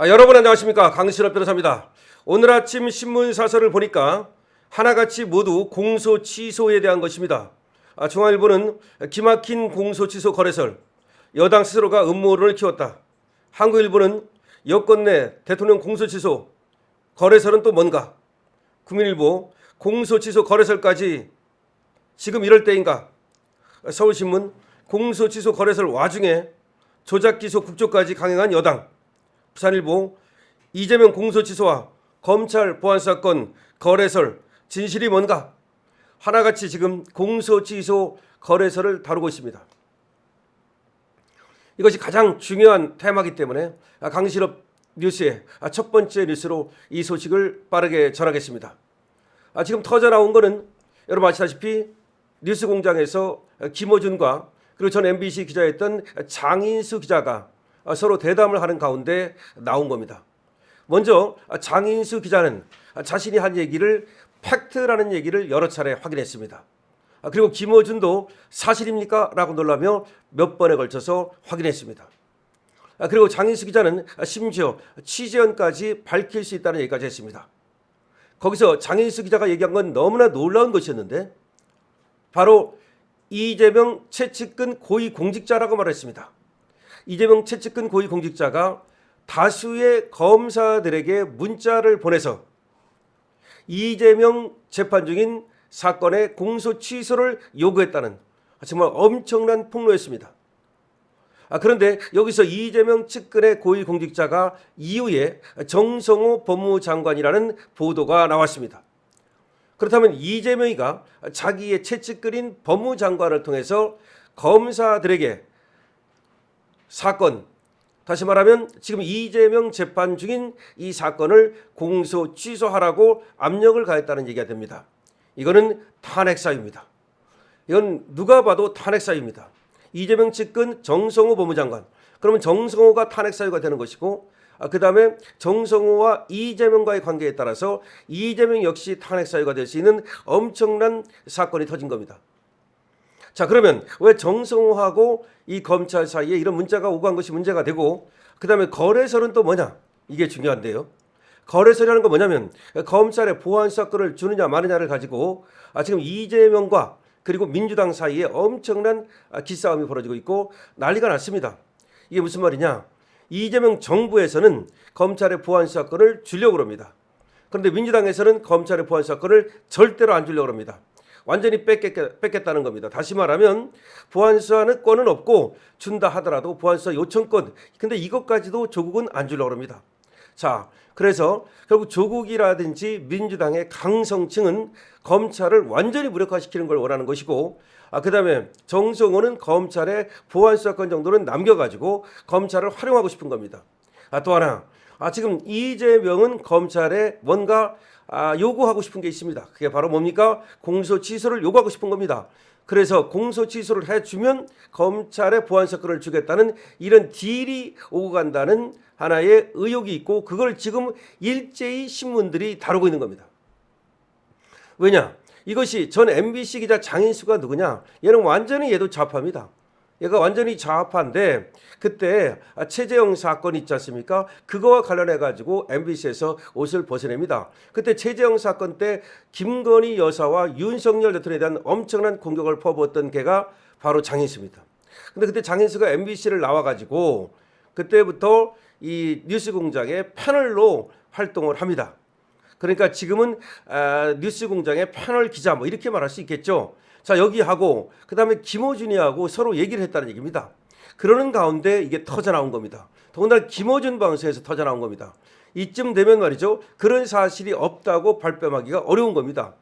여러분 안녕하십니까? 강신업 변호사입니다. 오늘 아침 신문 사설을 보니까 하나같이 모두 공소 취소에 대한 것입니다. 중앙일보는 기막힌 공소 취소 거래설, 여당 스스로가 음모론을 키웠다. 한국일보는 여권 내 대통령 공소 취소, 거래설은 또 뭔가? 국민일보 공소 취소 거래설까지 지금 이럴 때인가? 서울신문 공소 취소 거래설 와중에 조작 기소 국조까지 강행한 여당. 부산일보 이재명 공소 취소와 검찰 보안 사건 거래설 진실이 뭔가? 하나같이 지금 공소 취소 거래설을 다루고 있습니다. 이것이 가장 중요한 테마이기 때문에 강신업 뉴스의 첫 번째 뉴스로 이 소식을 빠르게 전하겠습니다. 지금 터져 나온 거는 여러분 아시다시피 뉴스공장에서 김어준과 그리고 전 MBC 기자였던 장인수 기자가 서로 대담을 하는 가운데 나온 겁니다. 먼저 장인수 기자는 자신이 한 얘기를 팩트라는 얘기를 여러 차례 확인했습니다. 그리고 김어준도 사실입니까? 라고 놀라며 몇 번에 걸쳐서 확인했습니다. 그리고 장인수 기자는 심지어 취재원까지 밝힐 수 있다는 얘기까지 했습니다. 거기서 장인수 기자가 얘기한 건 너무나 놀라운 것이었는데 바로 이재명 최측근 고위공직자라고 말했습니다. 이재명 최측근 고위공직자가 다수의 검사들에게 문자를 보내서 이재명 재판 중인 사건의 공소 취소를 요구했다는 정말 엄청난 폭로였습니다. 그런데 여기서 이재명 측근의 고위공직자가 이후에 정성호 법무장관이라는 보도가 나왔습니다. 그렇다면 이재명이가 자기의 최측근인 법무장관을 통해서 검사들에게 사건, 다시 말하면 지금 이재명 재판 중인 이 사건을 공소 취소하라고 압력을 가했다는 얘기가 됩니다. 이거는 탄핵 사유입니다. 이건 누가 봐도 탄핵 사유입니다. 이재명 측근 정성호 법무장관, 그러면 정성호가 탄핵 사유가 되는 것이고 그 다음에 정성호와 이재명과의 관계에 따라서 이재명 역시 탄핵 사유가 될 수 있는 엄청난 사건이 터진 겁니다. 자, 그러면 왜 정성호하고 이 검찰 사이에 이런 문자가 오고 간 것이 문제가 되고 그 다음에 거래설은 또 뭐냐? 이게 중요한데요. 거래설이라는 건 뭐냐면 검찰에 보안 사건을 주느냐 마느냐를 가지고 지금 이재명과 그리고 민주당 사이에 엄청난 기싸움이 벌어지고 있고 난리가 났습니다. 이게 무슨 말이냐? 이재명 정부에서는 검찰의 보안 사건을 주려고 합니다. 그런데 민주당에서는 검찰의 보안 사건을 절대로 안 주려고 합니다. 완전히 뺏겠다는 겁니다. 다시 말하면 보안수사권은 없고 준다 하더라도 보안수사 요청권, 근데 이것까지도 조국은 안 주려고 합니다. 자, 그래서 결국 조국이라든지 민주당의 강성층은 검찰을 완전히 무력화시키는 걸 원하는 것이고 그 다음에 정성호는 검찰의 보안수사권 정도는 남겨가지고 검찰을 활용하고 싶은 겁니다. 또 하나, 지금 이재명은 검찰에 뭔가 요구하고 싶은 게 있습니다. 그게 바로 뭡니까? 공소 취소를 요구하고 싶은 겁니다. 그래서 공소 취소를 해주면 검찰의 보안사건을 주겠다는 이런 딜이 오고 간다는 하나의 의혹이 있고 그걸 지금 일제히 신문들이 다루고 있는 겁니다. 왜냐? 이것이 전 MBC 기자 장인수가 누구냐? 얘는 완전히 얘도 좌파입니다. 얘가 완전히 좌파인데 그때 최재형 사건이 있지 않습니까? 그거와 관련해 가지고 MBC에서 옷을 벗어냅니다. 그때 최재형 사건 때 김건희 여사와 윤석열 대통령에 대한 엄청난 공격을 퍼부었던 걔가 바로 장인수입니다. 근데 그때 장인수가 MBC를 나와 가지고 그때부터 이 뉴스공장의 패널로 활동을 합니다. 그러니까 지금은 뉴스공장의 패널 기자 뭐 이렇게 말할 수 있겠죠. 자, 여기하고 그다음에 김어준이하고 서로 얘기를 했다는 얘기입니다. 그러는 가운데 이게 터져 나온 겁니다. 더군다나 김어준 방송에서 터져 나온 겁니다. 이쯤 되면 말이죠. 그런 사실이 없다고 발뺌하기가 어려운 겁니다.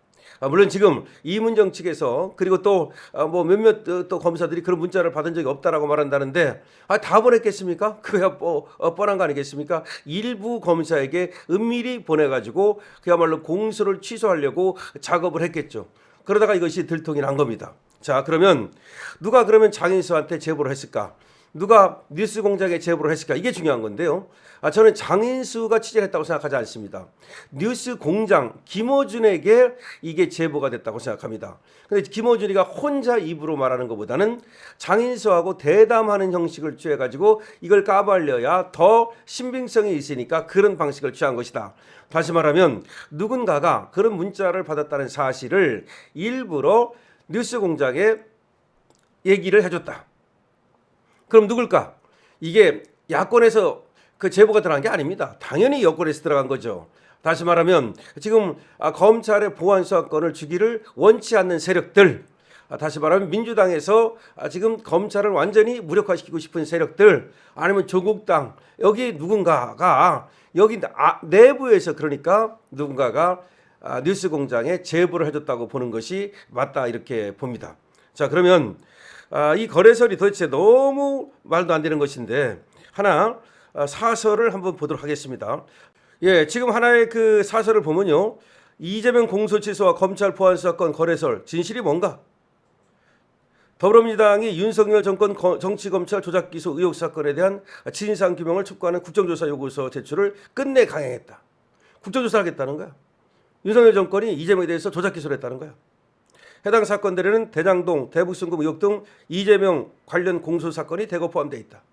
물론 지금 이문정 측에서 그리고 또 뭐 몇몇 또 검사들이 그런 문자를 받은 적이 없다라고 말한다는데 다 보냈겠습니까? 그야 뻔한 거 아니겠습니까? 일부 검사에게 은밀히 보내가지고 그야말로 공소를 취소하려고 작업을 했겠죠. 그러다가 이것이 들통이 난 겁니다. 자, 그러면 누가 그러면 장인수한테 제보를 했을까? 누가 뉴스공장에 제보를 했을까? 이게 중요한 건데요. 저는 장인수가 취재를 했다고 생각하지 않습니다. 뉴스공장 김어준에게 이게 제보가 됐다고 생각합니다. 근데 김어준이가 혼자 입으로 말하는 것보다는 장인수하고 대담하는 형식을 취해가지고 이걸 까발려야 더 신빙성이 있으니까 그런 방식을 취한 것이다. 다시 말하면 누군가가 그런 문자를 받았다는 사실을 일부러 뉴스공장에 얘기를 해줬다. 그럼 누굴까? 이게 야권에서 그 제보가 들어간 게 아닙니다. 당연히 여권에서 들어간 거죠. 다시 말하면 지금 검찰의 보안수사권을 주기를 원치 않는 세력들, 다시 말하면 민주당에서 지금 검찰을 완전히 무력화시키고 싶은 세력들, 아니면 조국당, 여기 누군가가 여기 내부에서 그러니까 누군가가 뉴스공장에 제보를 해줬다고 보는 것이 맞다 이렇게 봅니다. 자, 그러면 이 거래설이 도대체 너무 말도 안 되는 것인데 하나 사설을 한번 보도록 하겠습니다. 예, 지금 하나의 그 사설을 보면요, 이재명 공소취소와 검찰 보안수사권 거래설 진실이 뭔가? 더불어민주당이 윤석열 정권 정치검찰 조작기소 의혹 사건에 대한 진상규명을 촉구하는 국정조사 요구서 제출을 끝내 강행했다. 국정조사하겠다는 거야. 윤석열 정권이 이재명에 대해서 조작기소를 했다는 거야. 해당 사건들에는 대장동, 대북송금 의혹 등 이재명 관련 공소사건이 대거 포함되어 있다.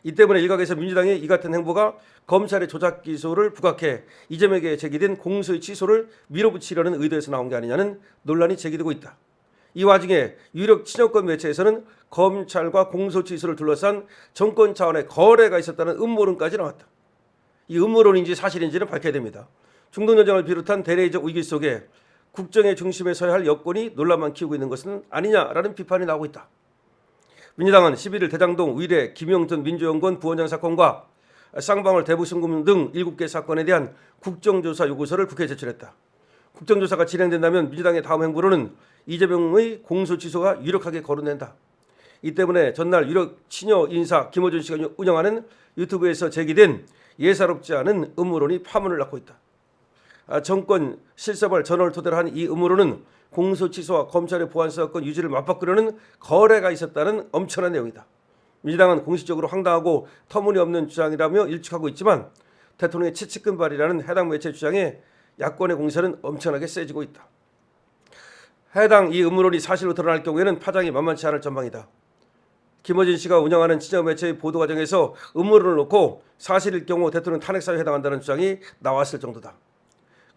이 때문에 일각에서 민주당의 이 같은 행보가 검찰의 조작기소를 부각해 이재명에게 제기된 공소의 취소를 밀어붙이려는 의도에서 나온 게 아니냐는 논란이 제기되고 있다. 이 와중에 유력 친여권 매체에서는 검찰과 공소취소를 둘러싼 정권 차원의 거래가 있었다는 음모론까지 나왔다. 이 음모론인지 사실인지는 밝혀야 됩니다. 중동전쟁을 비롯한 대내적 위기 속에 국정의 중심에 서야 할 여권이 논란만 키우고 있는 것은 아니냐라는 비판이 나오고 있다. 민주당은 11일 대장동, 위례, 김영준 민주연구원 부원장 사건과 쌍방울 대북송금 등 7개 사건에 대한 국정조사 요구서를 국회에 제출했다. 국정조사가 진행된다면 민주당의 다음 행보로는 이재명의 공소취소가 유력하게 거론된다. 이 때문에 전날 유력 친여 인사 김어준 씨가 운영하는 유튜브에서 제기된 예사롭지 않은 음모론이 파문을 낳고 있다. 정권 실사발 전월을 토대로 한 이 음모론은 공소취소와 검찰의 보안수사권 유지를 맞바꾸려는 거래가 있었다는 엄청난 내용이다. 민주당은 공식적으로 황당하고 터무니없는 주장이라며 일축하고 있지만 대통령의 채찍근발이라는 해당 매체 주장에 야권의 공세는 엄청나게 세지고 있다. 해당 이 음모론이 사실로 드러날 경우에는 파장이 만만치 않을 전망이다. 김어준 씨가 운영하는 친여 매체의 보도 과정에서 음모론을 놓고 사실일 경우 대통령 탄핵 사유에 해당한다는 주장이 나왔을 정도다.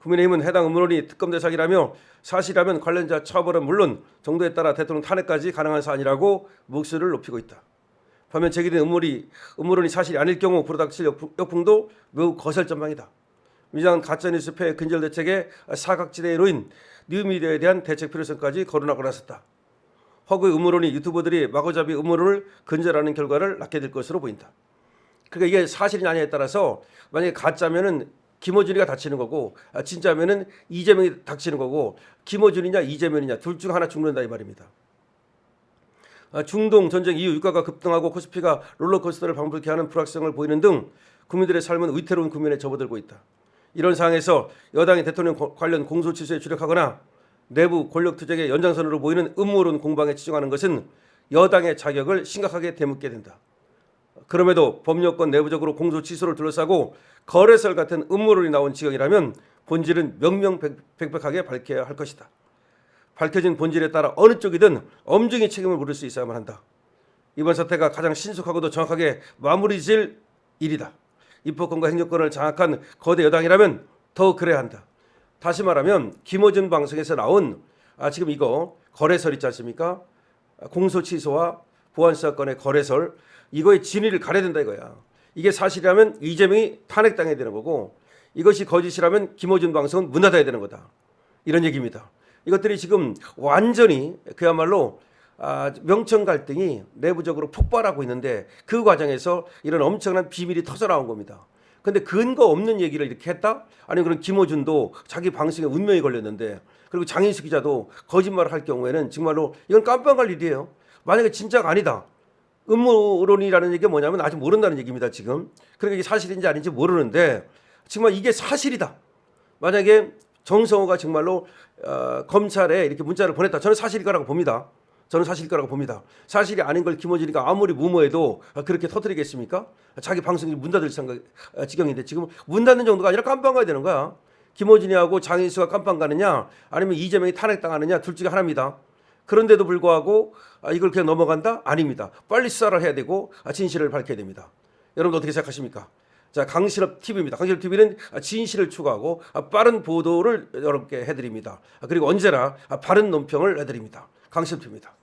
국민의힘은 해당 음모론이 특검 대상이라며 사실이라면 관련자 처벌은 물론 정도에 따라 대통령 탄핵까지 가능한 사안이라고 목소리를 높이고 있다. 반면 제기된 음모론이 사실이 아닐 경우 불어닥칠 역풍도 매우 거셀 전망이다. 민주당은 가짜뉴스 폐해 근절 대책의 사각지대에 놓인 뉴미디어에 대한 대책 필요성까지 거론하고 나섰다. 허구의 음모론이 유튜버들이 마구잡이 음모론을 근절하는 결과를 낳게 될 것으로 보인다. 그러니까 이게 사실이냐 아니냐에 따라서 만약에 가짜면은 김어준이가 다치는 거고 진짜면은 이재명이 닥치는 거고 김어준이냐 이재명이냐 둘 중 하나 죽는다 이 말입니다. 중동 전쟁 이후 유가가 급등하고 코스피가 롤러코스터를 방불케 하는 불확성을 보이는 등 국민들의 삶은 위태로운 국면에 접어들고 있다. 이런 상황에서 여당이 대통령 관련 공소취소에 주력하거나 내부 권력 투쟁의 연장선으로 보이는 음모론 공방에 치중하는 것은 여당의 자격을 심각하게 되묻게 된다. 그럼에도 법률권 내부적으로 공소취소를 둘러싸고 거래설 같은 음모론이 나온 지경이라면 본질은 명명백백하게 밝혀야 할 것이다. 밝혀진 본질에 따라 어느 쪽이든 엄중히 책임을 물을 수 있어야만 한다. 이번 사태가 가장 신속하고도 정확하게 마무리 질 일이다. 입법권과 행정권을 장악한 거대 여당이라면 더 그래야 한다. 다시 말하면 김어준 방송에서 나온 지금 이거 거래설 있지 않습니까? 공소취소와 보안수사권의 거래설, 이거의 진위를 가려야 된다 이거야. 이게 사실이라면 이재명이 탄핵당해야 되는 거고 이것이 거짓이라면 김어준 방송은 문 닫아야 되는 거다. 이런 얘기입니다. 이것들이 지금 완전히 그야말로 명청 갈등이 내부적으로 폭발하고 있는데 그 과정에서 이런 엄청난 비밀이 터져나온 겁니다. 근데 근거 없는 얘기를 이렇게 했다? 아니면 그런 김어준도 자기 방송에 운명이 걸렸는데 그리고 장인수 기자도 거짓말을 할 경우에는 정말로 이건 깜빡할 일이에요. 만약에 진짜가 아니다. 음모론이라는 얘기가 뭐냐면 아직 모른다는 얘기입니다. 지금. 그러니까 이게 사실인지 아닌지 모르는데 정말 이게 사실이다. 만약에 정성호가 정말로 검찰에 이렇게 문자를 보냈다. 저는 사실일 거라고 봅니다. 저는 사실 거라고 봅니다. 사실이 아닌 걸 김어준이가 아무리 무모해도 그렇게 터뜨리겠습니까? 자기 방송이 문 닫을 지경인데 지금 문 닫는 정도가 아니라 깜빵 가야 되는 거야. 김어준이하고 장인수가 깜빵 가느냐 아니면 이재명이 탄핵당하느냐 둘 중에 하나입니다. 그런데도 불구하고 이걸 그냥 넘어간다? 아닙니다. 빨리 수사를 해야 되고 진실을 밝혀야 됩니다. 여러분 어떻게 생각하십니까? 자, 강신업 TV입니다. 강신업 TV는 진실을 추구하고 빠른 보도를 여러분께 해드립니다. 그리고 언제나 바른 논평을 해드립니다. 강신업 TV입니다.